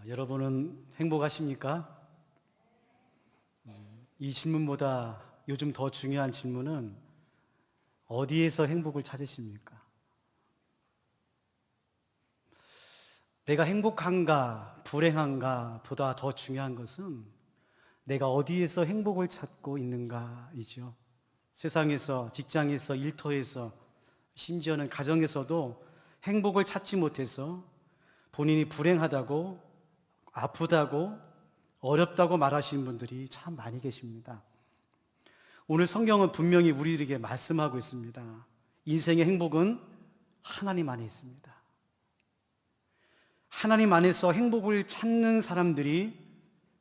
여러분은 행복하십니까? 이 질문보다 요즘 더 중요한 질문은 어디에서 행복을 찾으십니까? 내가 행복한가, 불행한가 보다 더 중요한 것은 내가 어디에서 행복을 찾고 있는가이죠. 세상에서, 직장에서, 일터에서, 심지어는 가정에서도 행복을 찾지 못해서 본인이 불행하다고, 아프다고, 어렵다고 말하시는 분들이 참 많이 계십니다. 오늘 성경은 분명히 우리들에게 말씀하고 있습니다. 인생의 행복은 하나님 안에 있습니다. 하나님 안에서 행복을 찾는 사람들이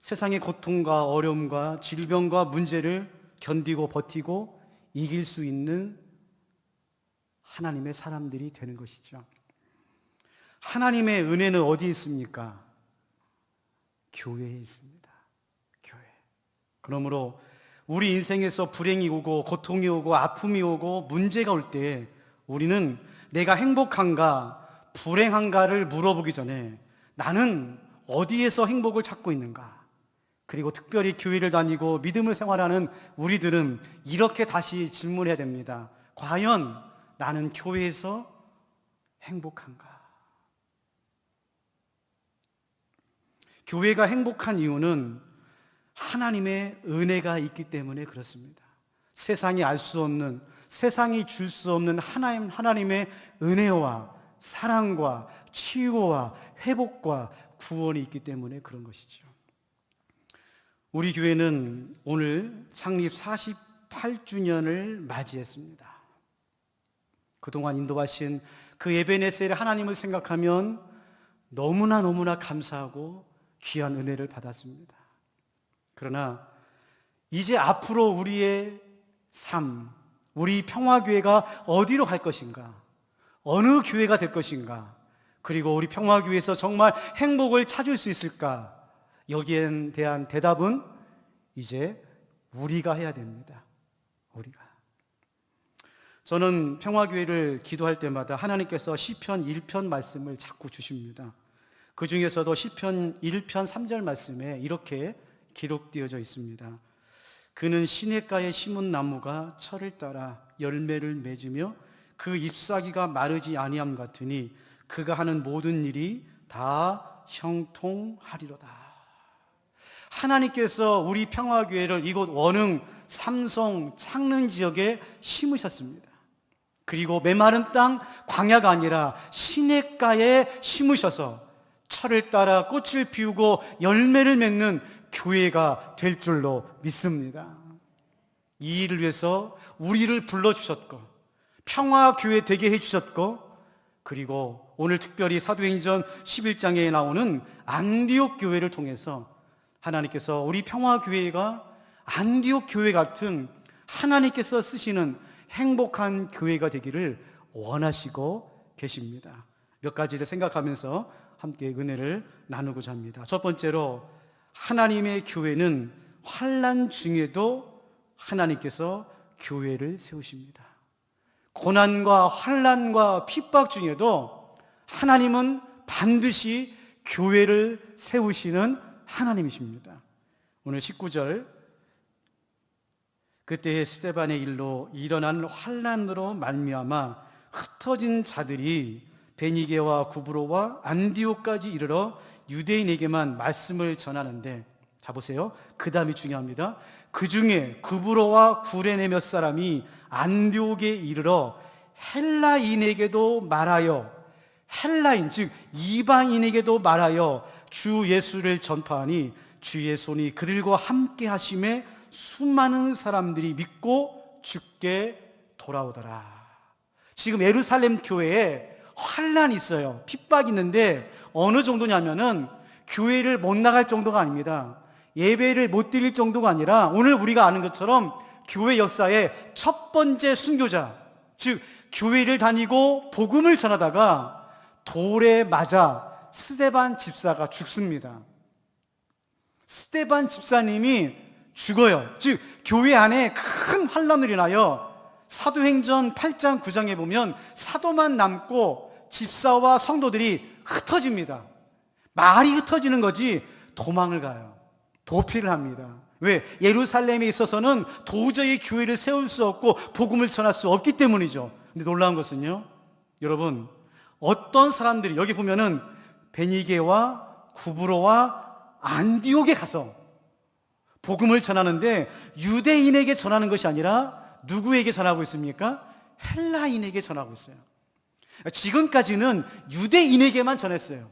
세상의 고통과 어려움과 질병과 문제를 견디고 버티고 이길 수 있는 하나님의 사람들이 되는 것이죠. 하나님의 은혜는 어디에 있습니까? 교회에 있습니다. 교회. 그러므로 우리 인생에서 불행이 오고 고통이 오고 아픔이 오고 문제가 올 때 우리는 내가 행복한가 불행한가를 물어보기 전에 나는 어디에서 행복을 찾고 있는가? 그리고 특별히 교회를 다니고 믿음을 생활하는 우리들은 이렇게 다시 질문해야 됩니다. 과연 나는 교회에서 행복한가? 교회가 행복한 이유는 하나님의 은혜가 있기 때문에 그렇습니다. 세상이 알 수 없는, 세상이 줄 수 없는 하나님의 은혜와 사랑과 치유와 회복과 구원이 있기 때문에 그런 것이죠. 우리 교회는 오늘 창립 48주년을 맞이했습니다. 그동안 인도하신 그 에베네셀의 하나님을 생각하면 너무나 감사하고 귀한 은혜를 받았습니다. 그러나 이제 앞으로 우리의 삶, 우리 평화교회가 어디로 갈 것인가? 어느 교회가 될 것인가? 그리고 우리 평화교회에서 정말 행복을 찾을 수 있을까? 여기에 대한 대답은 이제 우리가 해야 됩니다. 우리가. 저는 평화교회를 기도할 때마다 하나님께서 시편 1편 말씀을 자꾸 주십니다. 그 중에서도 시편 1편 3절 말씀에 이렇게 기록되어져 있습니다. 그는 시냇가에 심은 나무가 철을 따라 열매를 맺으며 그 잎사귀가 마르지 아니함 같으니 그가 하는 모든 일이 다 형통하리로다. 하나님께서 우리 평화교회를 이곳 원흥, 삼성, 창릉 지역에 심으셨습니다. 그리고 메마른 땅, 광야가 아니라 시냇가에 심으셔서 철을 따라 꽃을 피우고 열매를 맺는 교회가 될 줄로 믿습니다. 이 일을 위해서 우리를 불러주셨고 평화교회 되게 해주셨고 그리고 오늘 특별히 사도행전 11장에 나오는 안디옥 교회를 통해서 하나님께서 우리 평화교회가 안디옥 교회 같은 하나님께서 쓰시는 행복한 교회가 되기를 원하시고 계십니다. 몇 가지를 생각하면서 함께 은혜를 나누고자 합니다. 첫 번째로 하나님의 교회는 환난 중에도 하나님께서 교회를 세우십니다. 고난과 환난과 핍박 중에도 하나님은 반드시 교회를 세우시는 하나님이십니다. 오늘 19절 그때의 스데반의 일로 일어난 환난으로 말미암아 흩어진 자들이 베니게와 구브로와 안디옥까지 이르러 유대인에게만 말씀을 전하는데 자 보세요. 그 다음이 중요합니다. 그 중에 구브로와 구레네 몇 사람이 안디옥에 이르러 헬라인에게도 말하여 헬라인 즉 이방인에게도 말하여 주 예수를 전파하니 주의 손이 그들과 함께 하심에 수많은 사람들이 믿고 주께 돌아오더라. 지금 예루살렘 교회에 환난이 있어요. 핍박이 있는데 어느 정도냐면은 교회를 못 나갈 정도가 아닙니다. 예배를 못 드릴 정도가 아니라 오늘 우리가 아는 것처럼 교회 역사의 첫 번째 순교자, 즉 교회를 다니고 복음을 전하다가 돌에 맞아 스데반 집사가 죽습니다. 스데반 집사님이 죽어요. 즉 교회 안에 큰 환난을 인하여 사도행전 8장 9장에 보면 사도만 남고 집사와 성도들이 흩어집니다. 말이 흩어지는 거지 도망을 가요. 도피를 합니다. 왜? 예루살렘에 있어서는 도저히 교회를 세울 수 없고 복음을 전할 수 없기 때문이죠. 근데 놀라운 것은요, 여러분, 어떤 사람들이 여기 보면은 베니게와 구브로와 안디옥에 가서 복음을 전하는데 유대인에게 전하는 것이 아니라 누구에게 전하고 있습니까? 헬라인에게 전하고 있어요. 지금까지는 유대인에게만 전했어요.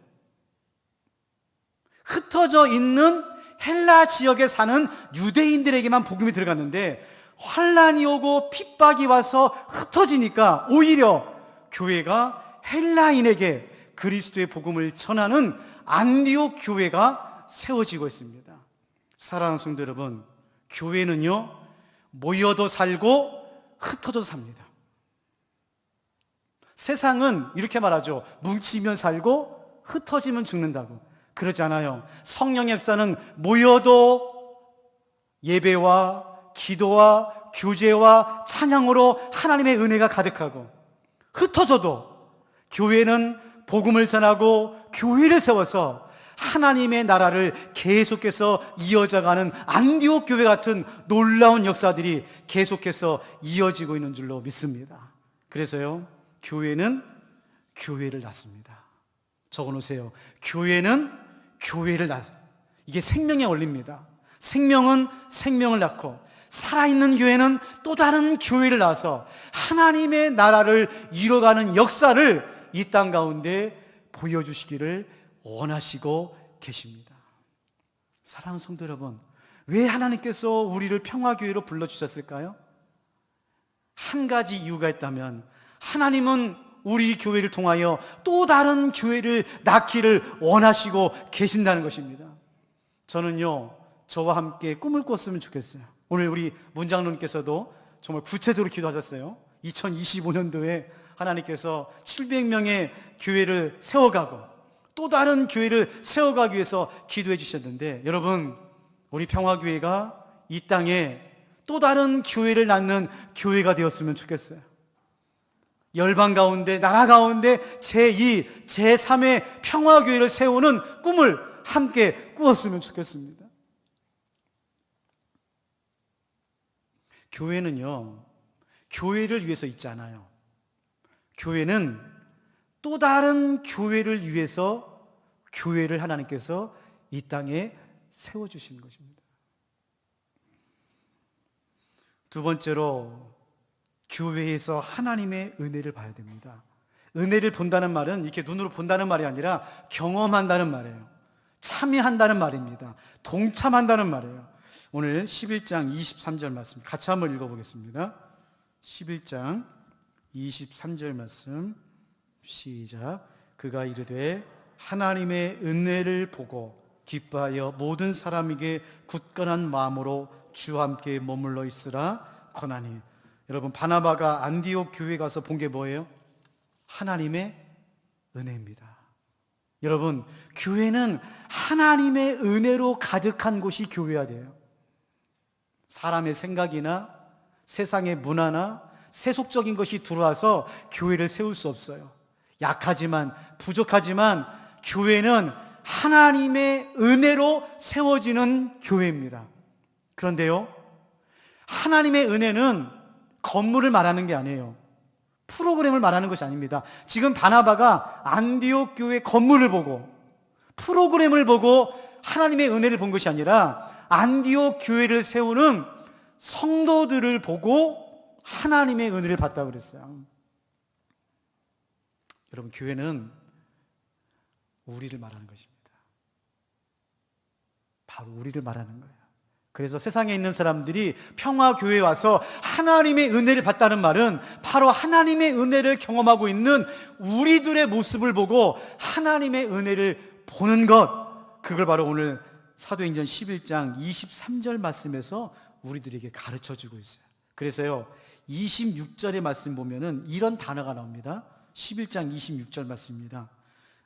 흩어져 있는 헬라 지역에 사는 유대인들에게만 복음이 들어갔는데 환란이 오고 핍박이 와서 흩어지니까 오히려 교회가 헬라인에게 그리스도의 복음을 전하는 안디옥 교회가 세워지고 있습니다. 사랑하는 성도 여러분, 교회는요, 모여도 살고 흩어져도 삽니다. 세상은 이렇게 말하죠. 뭉치면 살고 흩어지면 죽는다고. 그러지 않아요. 성령의 역사는 모여도 예배와 기도와 교제와 찬양으로 하나님의 은혜가 가득하고, 흩어져도 교회는 복음을 전하고 교회를 세워서 하나님의 나라를 계속해서 이어져가는 안디옥 교회 같은 놀라운 역사들이 계속해서 이어지고 있는 줄로 믿습니다. 그래서요, 교회는 교회를 낳습니다. 적어놓으세요. 교회는 교회를 낳습니다. 이게 생명의 원리입니다. 생명은 생명을 낳고, 살아있는 교회는 또 다른 교회를 낳아서 하나님의 나라를 이뤄가는 역사를 이 땅 가운데 보여주시기를 원하시고 계십니다. 사랑하는 성도 여러분, 왜 하나님께서 우리를 평화교회로 불러주셨을까요? 한 가지 이유가 있다면, 하나님은 우리 교회를 통하여 또 다른 교회를 낳기를 원하시고 계신다는 것입니다. 저는요, 저와 함께 꿈을 꿨으면 좋겠어요. 오늘 우리 문장로님께서도 정말 구체적으로 기도하셨어요. 2025년도에 하나님께서 700명의 교회를 세워가고 또 다른 교회를 세워가기 위해서 기도해 주셨는데, 여러분, 우리 평화교회가 이 땅에 또 다른 교회를 낳는 교회가 되었으면 좋겠어요. 열방 가운데, 나라 가운데 제2, 제3의 평화교회를 세우는 꿈을 함께 꾸었으면 좋겠습니다. 교회는요, 교회를 위해서 있지 않아요. 교회는 또 다른 교회를 위해서 교회를 하나님께서 이 땅에 세워주시는 것입니다. 두 번째로, 교회에서 하나님의 은혜를 봐야 됩니다. 은혜를 본다는 말은 이렇게 눈으로 본다는 말이 아니라 경험한다는 말이에요. 참여한다는 말입니다. 동참한다는 말이에요. 오늘 11장 23절 말씀 같이 한번 읽어보겠습니다. 11장 23절 말씀 시작. 그가 이르되 하나님의 은혜를 보고 기뻐하여 모든 사람에게 굳건한 마음으로 주와 함께 머물러 있으라 권하니. 여러분, 바나바가 안디옥 교회 가서 본 게 뭐예요? 하나님의 은혜입니다. 여러분, 교회는 하나님의 은혜로 가득한 곳이 교회여야 돼요. 사람의 생각이나 세상의 문화나 세속적인 것이 들어와서 교회를 세울 수 없어요. 약하지만, 부족하지만 교회는 하나님의 은혜로 세워지는 교회입니다. 그런데요, 하나님의 은혜는 건물을 말하는 게 아니에요. 프로그램을 말하는 것이 아닙니다. 지금 바나바가 안디옥 교회 건물을 보고 프로그램을 보고 하나님의 은혜를 본 것이 아니라 안디옥 교회를 세우는 성도들을 보고 하나님의 은혜를 받다고 그랬어요. 여러분, 교회는 우리를 말하는 것입니다. 바로 우리를 말하는 거예요. 그래서 세상에 있는 사람들이 평화교회에 와서 하나님의 은혜를 받다는 말은 바로 하나님의 은혜를 경험하고 있는 우리들의 모습을 보고 하나님의 은혜를 보는 것, 그걸 바로 오늘 사도행전 11장 23절 말씀에서 우리들에게 가르쳐주고 있어요. 그래서요, 26절의 말씀 보면은 이런 단어가 나옵니다. 11장 26절 말씀입니다.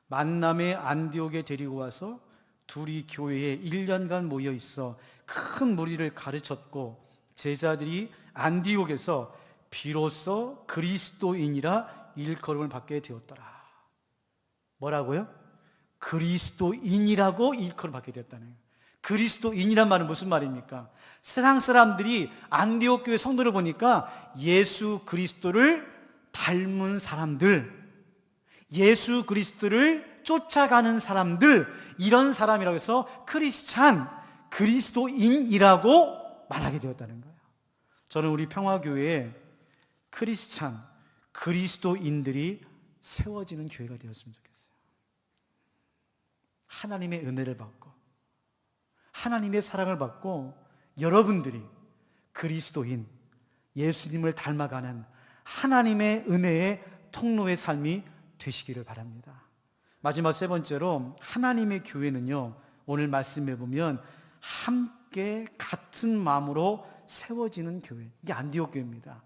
만남의 안디옥에 데리고 와서 둘이 교회에 1년간 모여 있어 큰 무리를 가르쳤고 제자들이 안디옥에서 비로소 그리스도인이라 일컬음을 받게 되었더라. 뭐라고요? 그리스도인이라고 일컬음 받게 되었다는 거예요. 그리스도인이란 말은 무슨 말입니까? 세상 사람들이 안디옥 교회 성도를 보니까 예수 그리스도를 닮은 사람들, 예수 그리스도를 쫓아가는 사람들, 이런 사람이라고 해서 크리스찬, 그리스도인이라고 말하게 되었다는 거예요. 저는 우리 평화교회에 크리스찬, 그리스도인들이 세워지는 교회가 되었으면 좋겠어요. 하나님의 은혜를 받고 하나님의 사랑을 받고 여러분들이 그리스도인, 예수님을 닮아가는 하나님의 은혜의 통로의 삶이 되시기를 바랍니다. 마지막 세 번째로, 하나님의 교회는요, 오늘 말씀해 보면 함께 같은 마음으로 세워지는 교회, 이게 안디옥 교회입니다.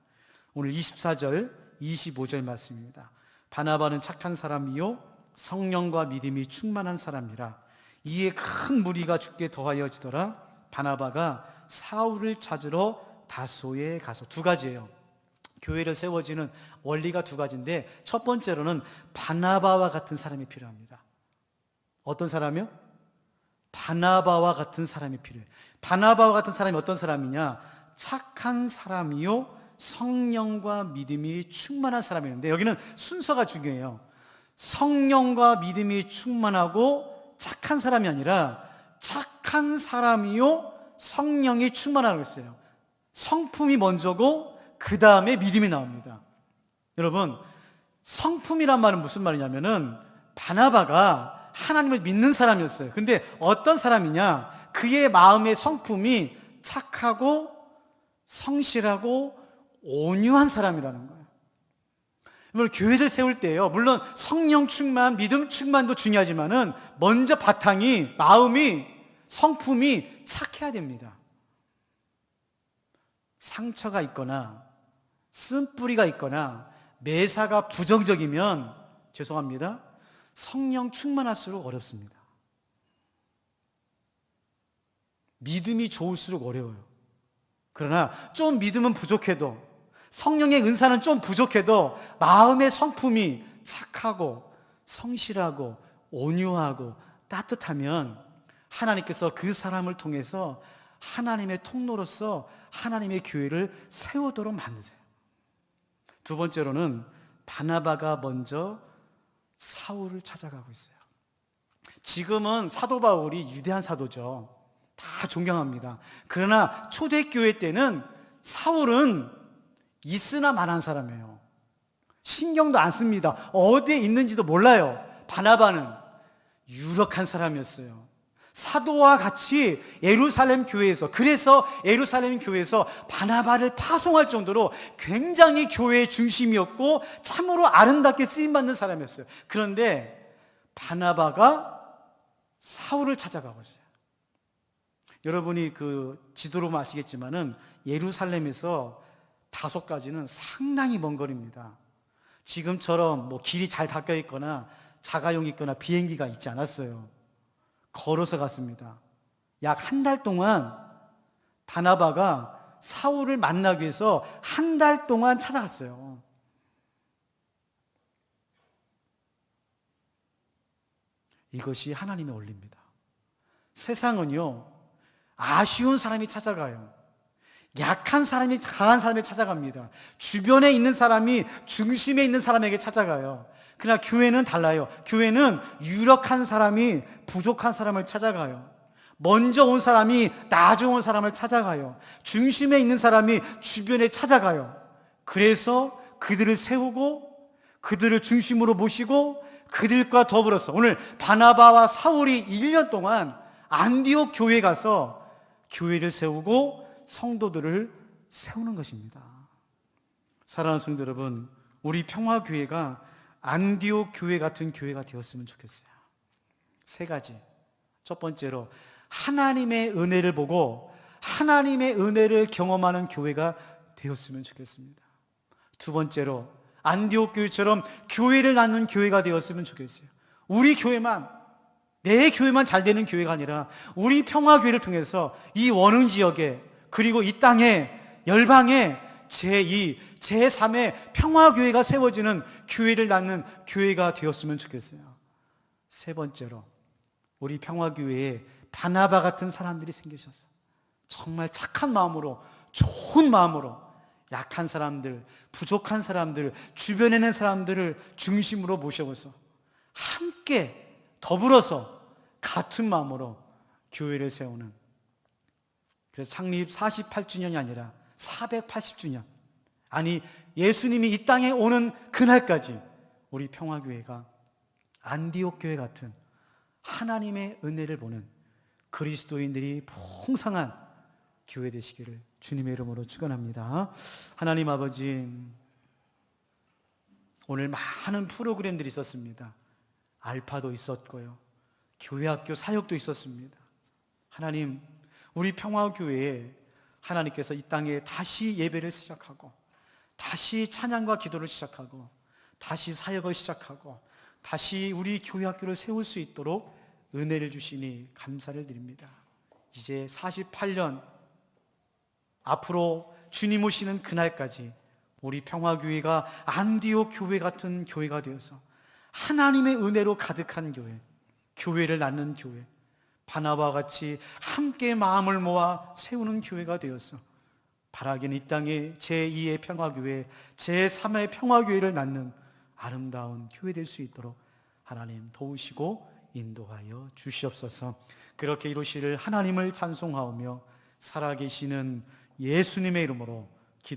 오늘 24절, 25절 말씀입니다. 바나바는 착한 사람이요 성령과 믿음이 충만한 사람이라. 이에 큰 무리가 죽게 더하여지더라. 바나바가 사울을 찾으러 다소에 가서. 두 가지예요. 교회를 세워지는 원리가 두 가지인데, 첫 번째로는 바나바와 같은 사람이 필요합니다. 어떤 사람이요? 바나바와 같은 사람이 필요해요. 바나바와 같은 사람이 어떤 사람이냐? 착한 사람이요 성령과 믿음이 충만한 사람이었는데, 여기는 순서가 중요해요. 성령과 믿음이 충만하고 착한 사람이 아니라 착한 사람이요 성령이 충만하다고 했어요. 성품이 먼저고 그 다음에 믿음이 나옵니다. 여러분, 성품이란 말은 무슨 말이냐면은, 바나바가 하나님을 믿는 사람이었어요. 근데 어떤 사람이냐? 그의 마음의 성품이 착하고 성실하고 온유한 사람이라는 거예요. 여러분, 교회를 세울 때요, 물론 성령 충만, 믿음 충만도 중요하지만은 먼저 바탕이, 마음이, 성품이 착해야 됩니다. 상처가 있거나 쓴뿌리가 있거나 매사가 부정적이면, 죄송합니다, 성령 충만할수록 어렵습니다. 믿음이 좋을수록 어려워요. 그러나 좀 믿음은 부족해도, 성령의 은사는 좀 부족해도 마음의 성품이 착하고 성실하고 온유하고 따뜻하면 하나님께서 그 사람을 통해서 하나님의 통로로서 하나님의 교회를 세우도록 만드세요. 두 번째로는 바나바가 먼저 사울을 찾아가고 있어요. 지금은 사도 바울이 위대한 사도죠. 다 존경합니다. 그러나 초대교회 때는 사울은 있으나 마나한 사람이에요. 신경도 안 씁니다. 어디에 있는지도 몰라요. 바나바는 유력한 사람이었어요. 사도와 같이 예루살렘 교회에서, 그래서 예루살렘 교회에서 바나바를 파송할 정도로 굉장히 교회의 중심이었고 참으로 아름답게 쓰임받는 사람이었어요. 그런데 바나바가 사울을 찾아가고 있어요. 여러분이 그 지도로 아시겠지만은 예루살렘에서 다소까지는 상당히 먼 거리입니다. 지금처럼 뭐 길이 잘 닦여 있거나 자가용이 있거나 비행기가 있지 않았어요. 걸어서 갔습니다. 약 한 달 동안 바나바가 사울을 만나기 위해서 한 달 동안 찾아갔어요. 이것이 하나님의 원리입니다. 세상은요, 아쉬운 사람이 찾아가요. 약한 사람이 강한 사람이 찾아갑니다. 주변에 있는 사람이 중심에 있는 사람에게 찾아가요. 그러나 교회는 달라요. 교회는 유력한 사람이 부족한 사람을 찾아가요. 먼저 온 사람이 나중 온 사람을 찾아가요. 중심에 있는 사람이 주변에 찾아가요. 그래서 그들을 세우고 그들을 중심으로 모시고 그들과 더불어서 오늘 바나바와 사울이 1년 동안 안디옥 교회에 가서 교회를 세우고 성도들을 세우는 것입니다. 사랑하는 성도 여러분, 우리 평화교회가 안디옥 교회 같은 교회가 되었으면 좋겠어요. 세 가지. 첫 번째로, 하나님의 은혜를 보고 하나님의 은혜를 경험하는 교회가 되었으면 좋겠습니다. 두 번째로, 안디옥 교회처럼 교회를 낳는 교회가 되었으면 좋겠어요. 우리 교회만, 내 교회만 잘 되는 교회가 아니라 우리 평화교회를 통해서 이 원흥 지역에, 그리고 이 땅에, 열방에 제2, 제3의 평화교회가 세워지는 교회를 낳는 교회가 되었으면 좋겠어요. 세 번째로 우리 평화교회에 바나바 같은 사람들이 생기셔서 정말 착한 마음으로, 좋은 마음으로 약한 사람들, 부족한 사람들, 주변에 있는 사람들을 중심으로 모셔서 함께 더불어서 같은 마음으로 교회를 세우는, 그래서 창립 48주년이 아니라 480주년, 아니 예수님이 이 땅에 오는 그날까지 우리 평화교회가 안디옥 교회 같은 하나님의 은혜를 보는 그리스도인들이 풍성한 교회 되시기를 주님의 이름으로 축원합니다. 하나님 아버지, 오늘 많은 프로그램들이 있었습니다. 알파도 있었고요, 교회학교 사역도 있었습니다. 하나님, 우리 평화교회에 하나님께서 이 땅에 다시 예배를 시작하고, 다시 찬양과 기도를 시작하고, 다시 사역을 시작하고, 다시 우리 교회학교를 세울 수 있도록 은혜를 주시니 감사를 드립니다. 이제 48년 앞으로 주님 오시는 그날까지 우리 평화교회가 안디옥 교회 같은 교회가 되어서 하나님의 은혜로 가득한 교회, 교회를 낳는 교회, 바나바와 같이 함께 마음을 모아 세우는 교회가 되어서 바라기는 이 땅에 제2의 평화교회, 제3의 평화교회를 낳는 아름다운 교회 될 수 있도록 하나님 도우시고 인도하여 주시옵소서. 그렇게 이루시를 하나님을 찬송하오며 살아계시는 예수님의 이름으로